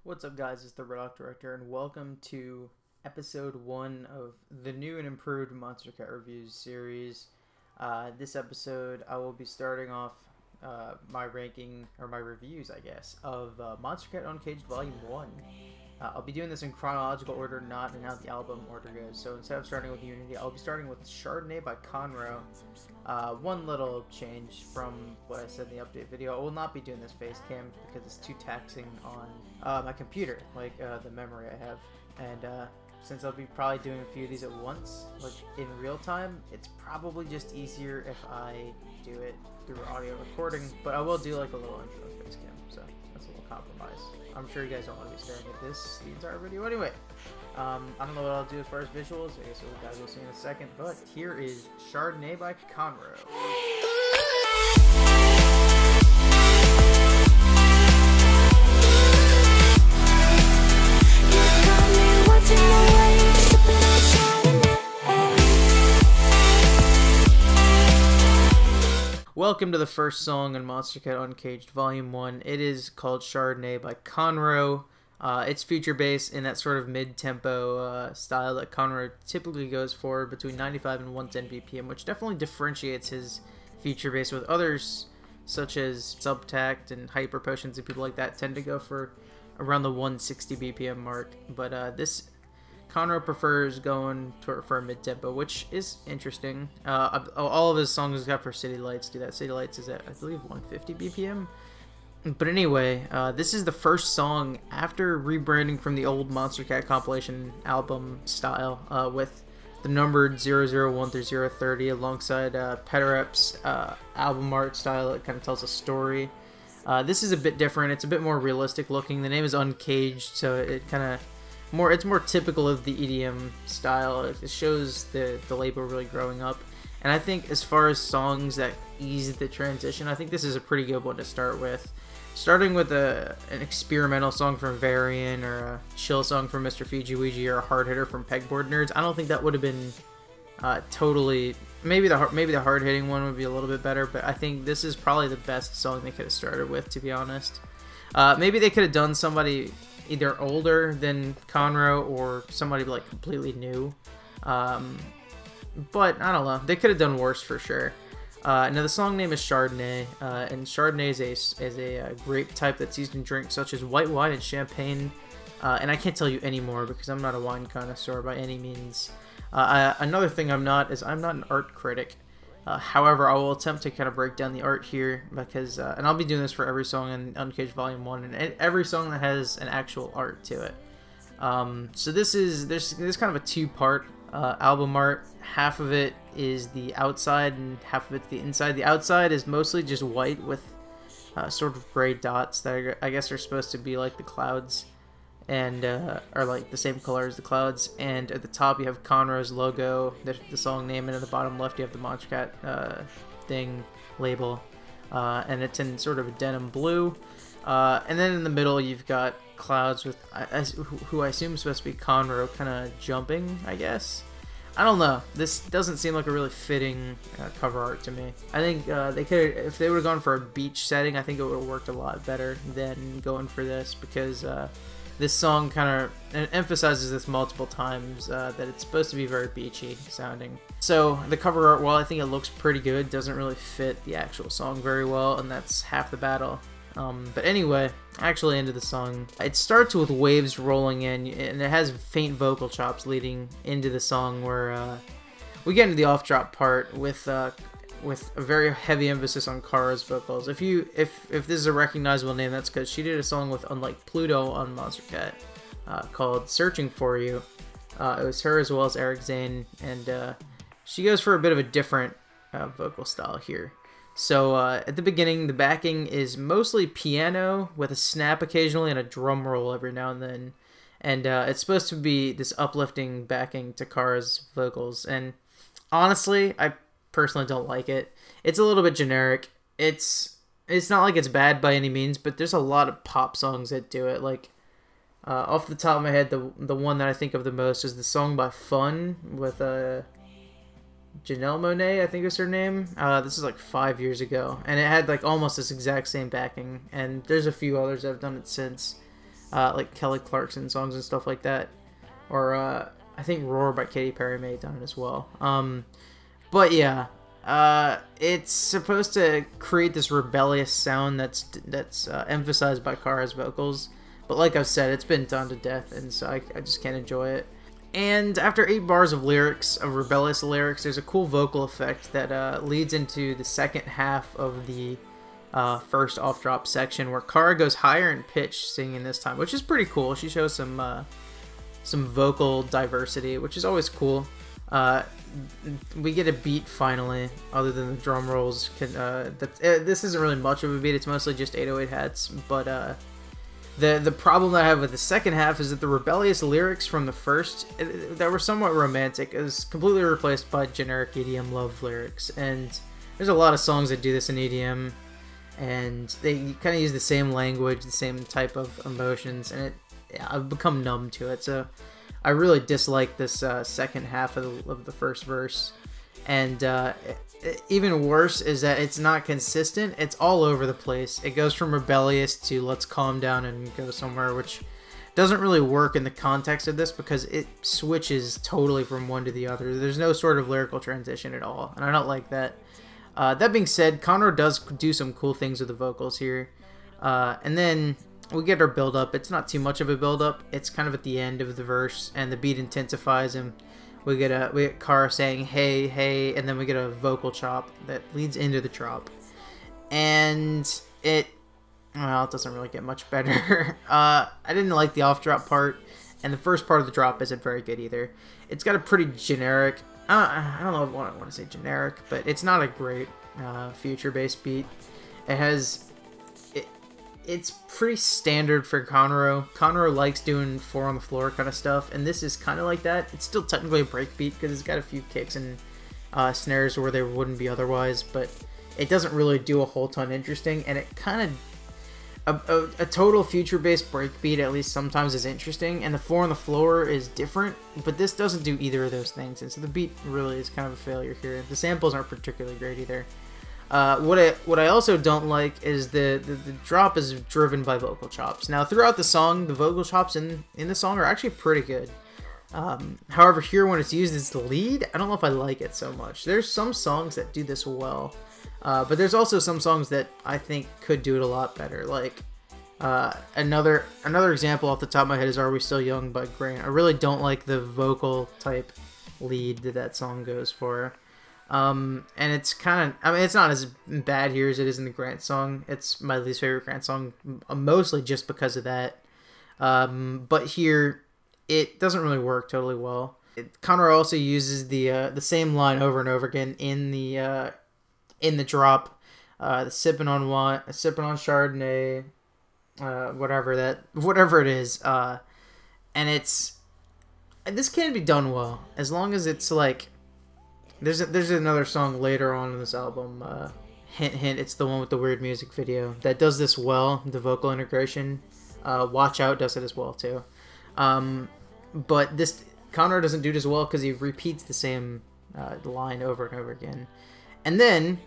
What's up, guys? It's the RedhawkDirector, and welcome to episode 1 of the new and improved Monstercat Reviews series. This episode, I will be starting off my ranking, or my reviews, I guess, of Monstercat Uncaged Volume 1. I'll be doing this in chronological order, not in how the album order goes. So instead of starting with Unity, I'll be starting with Chardonnay by Conro. One little change from what I said in the update video. I will not be doing this face cam because it's too taxing on my computer, like the memory I have. And since I'll be probably doing a few of these at once, like in real time, it's probably just easier if I do it through audio recording. But I will do like a little intro face cam, so that's a little compromise. I'm sure you guys don't want to be staring at this the entire video anyway. I don't know what I'll do as far as visuals. I guess you guys will see in a second. But here is Chardonnay by Conro. Welcome to the first song on Monstercat Uncaged Volume 1. It is called Chardonnay by Conro. It's feature bass in that sort of mid-tempo style that Conro typically goes for, between 95 and 110 BPM, which definitely differentiates his feature bass with others, such as Subtact and Hyper Potions and people like that tend to go for around the 160 BPM mark. But this Conro prefers going for a mid-tempo, which is interesting. All of his songs except for City Lights do that. City Lights is at, I believe, 150 BPM. But anyway, this is the first song after rebranding from the old Monstercat compilation album style, with the numbered 001 through 030 alongside Petarep's album art style. It kind of tells a story. This is a bit different. It's a bit more realistic looking. The name is Uncaged, so it kind of it's more typical of the EDM style. It shows the label really growing up. And I think as far as songs that ease the transition, I think this is a pretty good one to start with. Starting with an experimental song from Varian, or a chill song from Mr. Fiji Ouija, or a hard hitter from Pegboard Nerds, I don't think that would have been totally. Maybe the hard hitting one would be a little bit better, but I think this is probably the best song they could have started with, to be honest. Maybe they could have done somebody either older than Conro or somebody like completely new, but I don't know. They could have done worse for sure. Now the song name is Chardonnay, and Chardonnay is a grape type that's used in drinks such as white wine and champagne. And I can't tell you any more because I'm not a wine connoisseur by any means. Another thing I'm not an art critic. However, I will attempt to kind of break down the art here because, and I'll be doing this for every song in Uncaged Volume 1 and every song that has an actual art to it. So there's kind of a two-part album art. Half of it is the outside and half of it's the inside. The outside is mostly just white with sort of gray dots that I guess are supposed to be like the clouds, and are like the same color as the clouds. And at the top you have Conro's logo, the song name, and at the bottom left you have the Monstercat thing label, and it's in sort of a denim blue. And then in the middle you've got clouds with who I assume is supposed to be Conro kind of jumping, I guess. I don't know. This doesn't seem like a really fitting cover art to me. I think they could, if they would have gone for a beach setting, I think it would have worked a lot better than going for this, because this song kind of emphasizes this multiple times, that it's supposed to be very beachy sounding. So the cover art, while I think it looks pretty good, doesn't really fit the actual song very well, and that's half the battle. But anyway, actually into the song. It starts with waves rolling in, and it has faint vocal chops leading into the song, where we get into the off-drop part with a very heavy emphasis on Kara's vocals. If this is a recognizable name, that's because she did a song with Unlike Pluto on Monstercat called Searching For You. It was her as well as Eric Zane, and she goes for a bit of a different vocal style here. So at the beginning, the backing is mostly piano with a snap occasionally and a drum roll every now and then. And it's supposed to be this uplifting backing to Kara's vocals. And honestly, I personally don't like it. It's a little bit generic. It's not like it's bad by any means, but there's a lot of pop songs that do it. Like off the top of my head, the one that I think of the most is the song by Fun with Janelle Monáe, I think is her name. This is like 5 years ago, and it had like almost this exact same backing, and there's a few others that have done it since. like Kelly Clarkson songs and stuff like that. Or I think Roar by Katy Perry may have done it as well. But yeah, it's supposed to create this rebellious sound that's emphasized by Kara's vocals. But like I've said, it's been done to death, and so I just can't enjoy it. And after 8 bars of lyrics, of rebellious lyrics, there's a cool vocal effect that leads into the second half of the first off-drop section, where Kara goes higher in pitch singing this time, which is pretty cool. She shows some vocal diversity, which is always cool. We get a beat finally, other than the drum rolls. This isn't really much of a beat, it's mostly just 808 hats, but the problem that I have with the second half is that the rebellious lyrics from the first, that were somewhat romantic, is completely replaced by generic EDM love lyrics. And there's a lot of songs that do this in EDM, and they kind of use the same language, the same type of emotions, and I've become numb to it. So I really dislike this second half of the first verse. And even worse is that it's not consistent. It's all over the place. It goes from rebellious to let's calm down and go somewhere, which doesn't really work in the context of this because it switches totally from one to the other. There's no sort of lyrical transition at all, and I don't like that. That being said, Conro does do some cool things with the vocals here. And then we get our build-up. It's not too much of a build-up. It's kind of at the end of the verse, and the beat intensifies, and we get Kara saying hey, hey, and then we get a vocal chop that leads into the drop. And it doesn't really get much better. I didn't like the off-drop part, and the first part of the drop isn't very good either. It's got a pretty generic, I don't know what I want to say generic, but it's not a great future-based beat. It's pretty standard for Conro. Conro likes doing 4 on the floor kind of stuff, and this is kind of like that. It's still technically a breakbeat because it's got a few kicks and snares where there wouldn't be otherwise, but it doesn't really do a whole ton interesting, and it kind of... A total future-based breakbeat, at least sometimes, is interesting, and the 4 on the floor is different, but this doesn't do either of those things, and so the beat really is kind of a failure here. The samples aren't particularly great either. What I also don't like is the drop is driven by vocal chops. Now, throughout the song, the vocal chops in the song are actually pretty good. However, here when it's used as the lead, I don't know if I like it so much. There's some songs that do this well, but there's also some songs that I think could do it a lot better. Like another example off the top of my head is "Are We Still Young" by Grant. I really don't like the vocal type lead that song goes for. And it's kind of, I mean, it's not as bad here as it is in the Grant song. It's my least favorite Grant song, mostly just because of that. But here, it doesn't really work totally well. Conro also uses the same line over and over again in the drop. The sipping on Chardonnay, whatever it is. And this can be done well as long as it's like. There's another song later on in this album, hint hint, it's the one with the weird music video, that does this well, the vocal integration. Watch Out does it as well too. But this, Conro doesn't do it as well because he repeats the same line over and over again. And then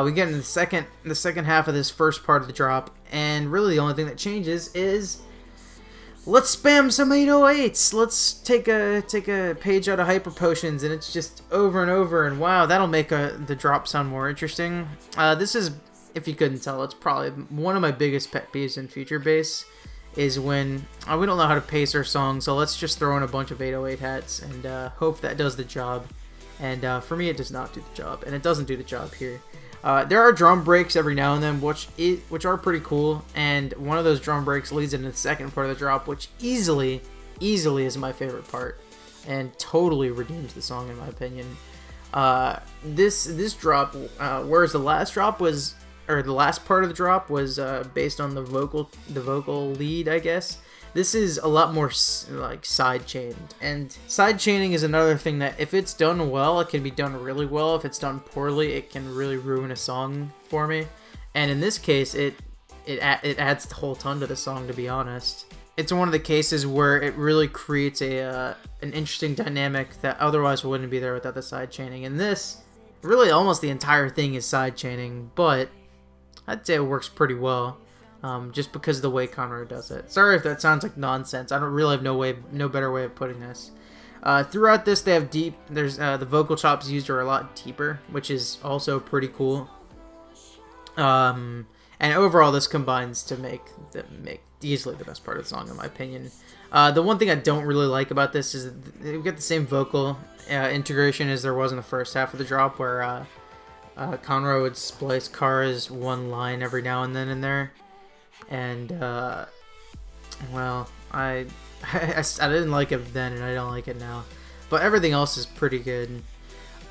we get into the second half of this first part of the drop, and really the only thing that changes is let's spam some 808s. Let's take a page out of Hyper Potions, and it's just over and over. And wow, that'll make the drop sound more interesting. This is, if you couldn't tell, it's probably one of my biggest pet peeves in future bass. Is when we don't know how to pace our song, so let's just throw in a bunch of 808 hats and hope that does the job. And for me, it does not do the job, and it doesn't do the job here. There are drum breaks every now and then, which are pretty cool, and one of those drum breaks leads into the second part of the drop, which easily is my favorite part, and totally redeems the song in my opinion. This drop, whereas the last drop was, or the last part of the drop was based on the vocal lead, I guess. This is a lot more like side-chained, and side-chaining is another thing that if it's done well, it can be done really well. If it's done poorly, it can really ruin a song for me. And in this case, it adds a whole ton to the song, to be honest. It's one of the cases where it really creates an interesting dynamic that otherwise wouldn't be there without the side-chaining. And this, really almost the entire thing is side-chaining, but I'd say it works pretty well. just because of the way Conro does it. Sorry if that sounds like nonsense. I don't really have no better way of putting this. Throughout this, they have deep. There's the vocal chops used are a lot deeper, which is also pretty cool. And overall, this combines to make easily the best part of the song, in my opinion. The one thing I don't really like about this is we get the same vocal integration as there was in the first half of the drop, where Conro would splice Kara's one line every now and then in there. And, well, I didn't like it then, and I don't like it now. But everything else is pretty good.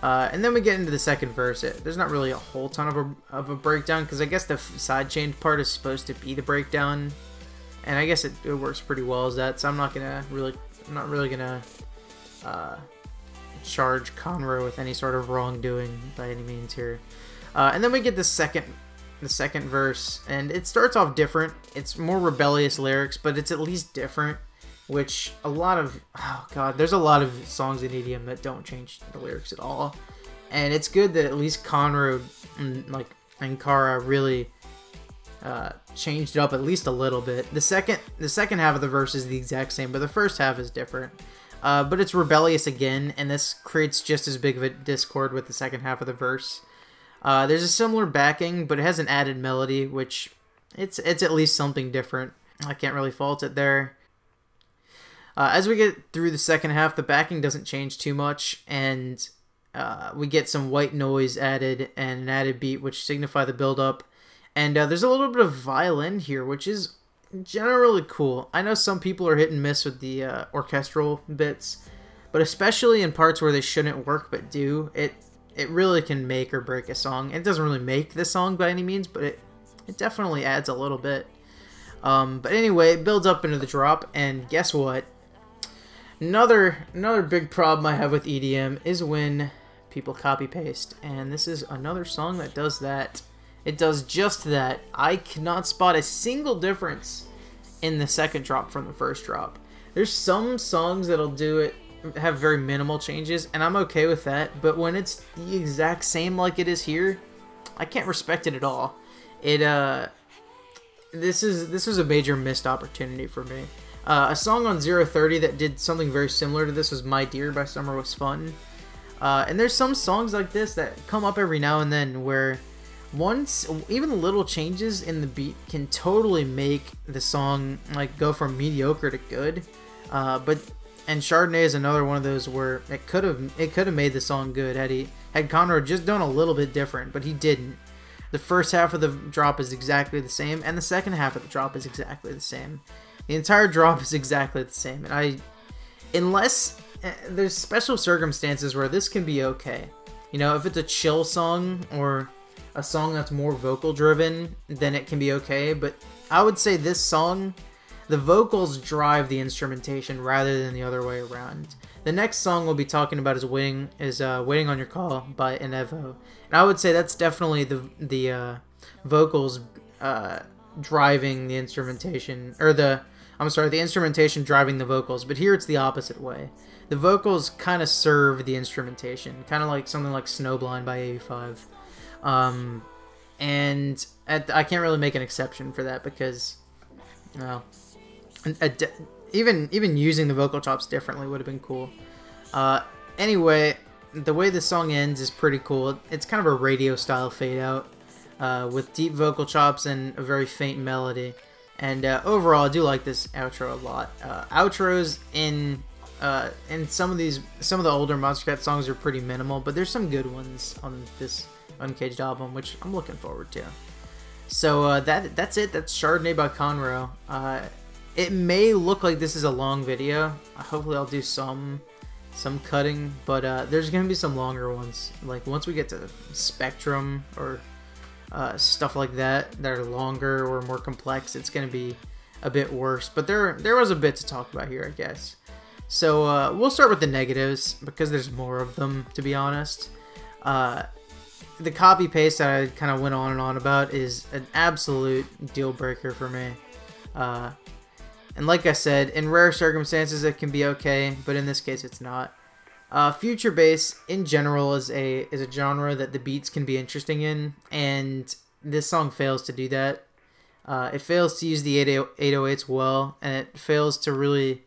And then we get into the second verse. There's not really a whole ton of a breakdown, because I guess the sidechained part is supposed to be the breakdown. And I guess it works pretty well as that, so I'm not really gonna charge Conro with any sort of wrongdoing by any means here. And then we get the second verse, and it starts off different. It's more rebellious lyrics, but it's at least different, which there's a lot of songs in EDM that don't change the lyrics at all. And it's good that at least Conro and Kara really changed it up at least a little bit. The second half of the verse is the exact same, but the first half is different. But it's rebellious again, and this creates just as big of a discord with the second half of the verse. There's a similar backing, but it has an added melody, which it's at least something different. I can't really fault it there. As we get through the second half, the backing doesn't change too much, and we get some white noise added and an added beat, which signify the build-up. And there's a little bit of violin here, which is generally cool. I know some people are hit and miss with the orchestral bits, but especially in parts where they shouldn't work but do, it really can make or break a song. It doesn't really make the song by any means, but it definitely adds a little bit. But anyway, it builds up into the drop, and guess what? Another big problem I have with EDM is when people copy paste, and this is another song that does that. It does just that. I cannot spot a single difference in the second drop from the first drop. There's some songs that'll do it, have very minimal changes, and I'm okay with that, but when it's the exact same like it is here, I can't respect it at all. This was a major missed opportunity for me. A song on 030 that did something very similar to this was My Dear by Summer Was Fun. And there's some songs like this that come up every now and then where even little changes in the beat can totally make the song go from mediocre to good. And Chardonnay is another one of those where it could have made the song good had Conro just done a little bit different, but he didn't. The first half of the drop is exactly the same, and the second half of the drop is exactly the same. The entire drop is exactly the same, and unless there's special circumstances where this can be okay. You know, if it's a chill song or a song that's more vocal driven, then it can be okay, but I would say this song, the vocals drive the instrumentation rather than the other way around. The next song we'll be talking about is Waiting on Your Call by Inevo. And I would say that's definitely the vocals driving the instrumentation, or the instrumentation driving the vocals, but here it's the opposite way. The vocals kind of serve the instrumentation, kind of like something like Snowblind by 85. And I can't really make an exception for that because, well, even using the vocal chops differently would have been cool. Anyway, the way the song ends is pretty cool. It's kind of a radio style fade out with deep vocal chops and a very faint melody. And overall, I do like this outro a lot. Outros in some of the older Monstercat songs are pretty minimal, but there's some good ones on this Uncaged album, which I'm looking forward to. So that's it. That's Chardonnay by Conro. It may look like this is a long video. Hopefully I'll do some cutting, but there's gonna be some longer ones. Like once we get to Spectrum or stuff like that are longer or more complex, it's gonna be a bit worse. But there was a bit to talk about here, I guess. So we'll start with the negatives because there's more of them, to be honest. The copy paste that I kind of went on and on about is an absolute deal breaker for me. And like I said, in rare circumstances it can be okay, but in this case it's not. Future bass in general is a genre that the beats can be interesting in, and this song fails to do that. It fails to use the 808s well, and it fails to really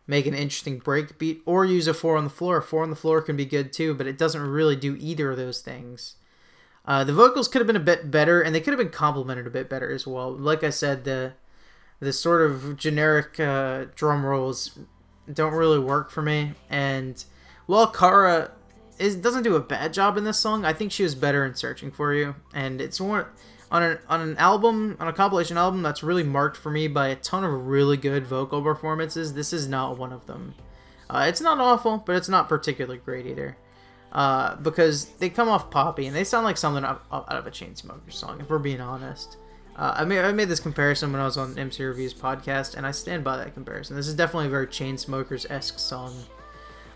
make an interesting break beat or use a 4 on the floor. A 4 on the floor can be good too, but it doesn't really do either of those things. The vocals could have been a bit better, and they could have been complemented a bit better as well. Like I said, the sort of generic drum rolls don't really work for me. And while Kara doesn't do a bad job in this song, I think she was better in Searching for You. And it's one on an album, on a compilation album that's really marked for me by a ton of really good vocal performances. This is not one of them. It's not awful, but it's not particularly great either. Because they come off poppy and they sound like something out of a Chainsmokers song, if we're being honest. I made this comparison when I was on MC Review's podcast, and I stand by that comparison. This is definitely a very Chainsmokers-esque song.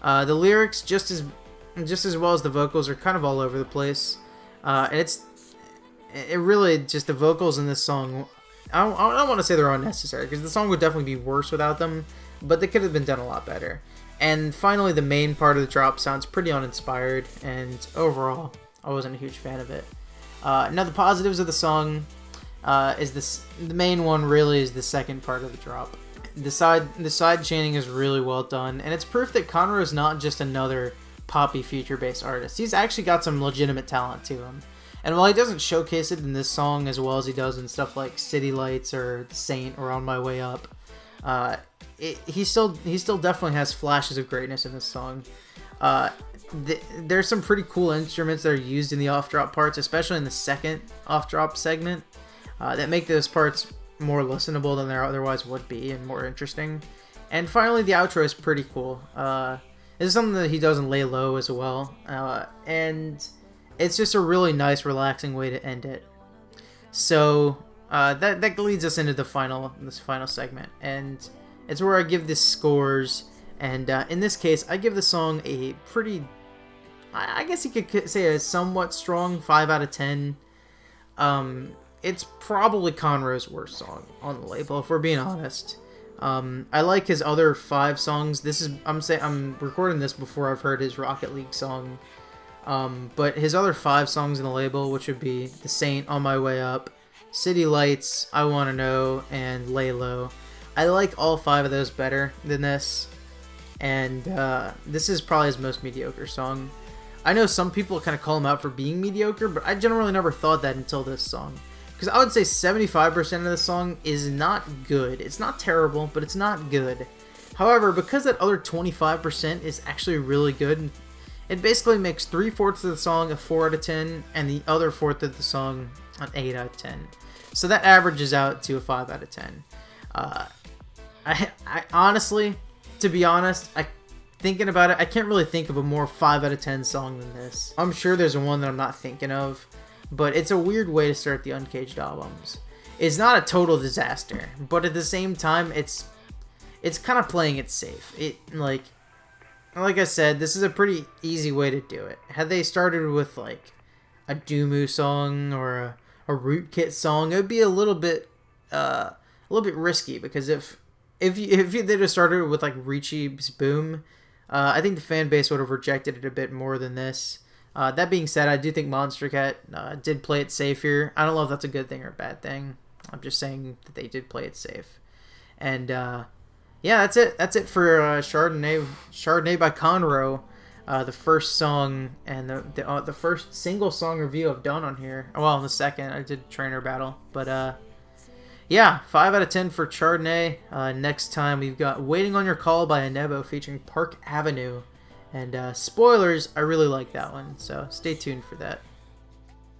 The lyrics, just as well as the vocals, are kind of all over the place. And it really just, the vocals in this song, I don't want to say they're unnecessary, because the song would definitely be worse without them, but they could have been done a lot better. And finally, the main part of the drop sounds pretty uninspired, and overall, I wasn't a huge fan of it. Now, the positives of the song the main one really is the second part of the drop. The side chaining is really well done, and it's proof that Conro is not just another poppy feature-based artist. He's actually got some legitimate talent to him. And while he doesn't showcase it in this song as well as he does in stuff like City Lights or Saint or On My Way Up, he still definitely has flashes of greatness in this song. There's some pretty cool instruments that are used in the off-drop parts, especially in the second off-drop segment, that make those parts more listenable than they otherwise would be and more interesting. And finally, the outro is pretty cool. This is something that he does in Lay Low as well, and it's just a really nice, relaxing way to end it. So that leads us into this final segment, and it's where I give this scores. And in this case, I give the song a pretty, I guess you could say a somewhat strong 5 out of 10. It's probably Conro's worst song on the label, if we're being honest. I like his other 5 songs. I'm recording this before I've heard his Rocket League song. But his other 5 songs in the label, which would be The Saint, On My Way Up, City Lights, I Wanna Know, and Lay Low. I like all 5 of those better than this. And this is probably his most mediocre song. I know some people kind of call him out for being mediocre, but I generally never thought that until this song. Because I would say 75% of the song is not good. It's not terrible, but it's not good. However, because that other 25% is actually really good, it basically makes 3/4 of the song a 4 out of 10, and the other 1/4 of the song an 8 out of 10. So that averages out to a 5 out of 10. I honestly, to be honest, thinking about it, I can't really think of a more 5 out of 10 song than this. I'm sure there's one that I'm not thinking of, but it's a weird way to start the Uncaged albums. It's not a total disaster, but at the same time, it's kind of playing it safe. Like I said, this is a pretty easy way to do it. Had they started with like a Doomu song or a Rootkit song, it would be a little bit risky, because if they'd have started with like Ricci's Boom, I think the fan base would have rejected it a bit more than this. That being said, I do think Monstercat did play it safe here. I don't know if that's a good thing or a bad thing. I'm just saying that they did play it safe. And yeah, that's it. That's it for Chardonnay by Conro. The first song and the first single song review I've done on here. Well, the second I did Trainer Battle, but yeah, 5 out of 10 for Chardonnay. Next time we've got Waiting on Your Call by Anebo featuring Park Avenue. And spoilers, I really like that one, so stay tuned for that.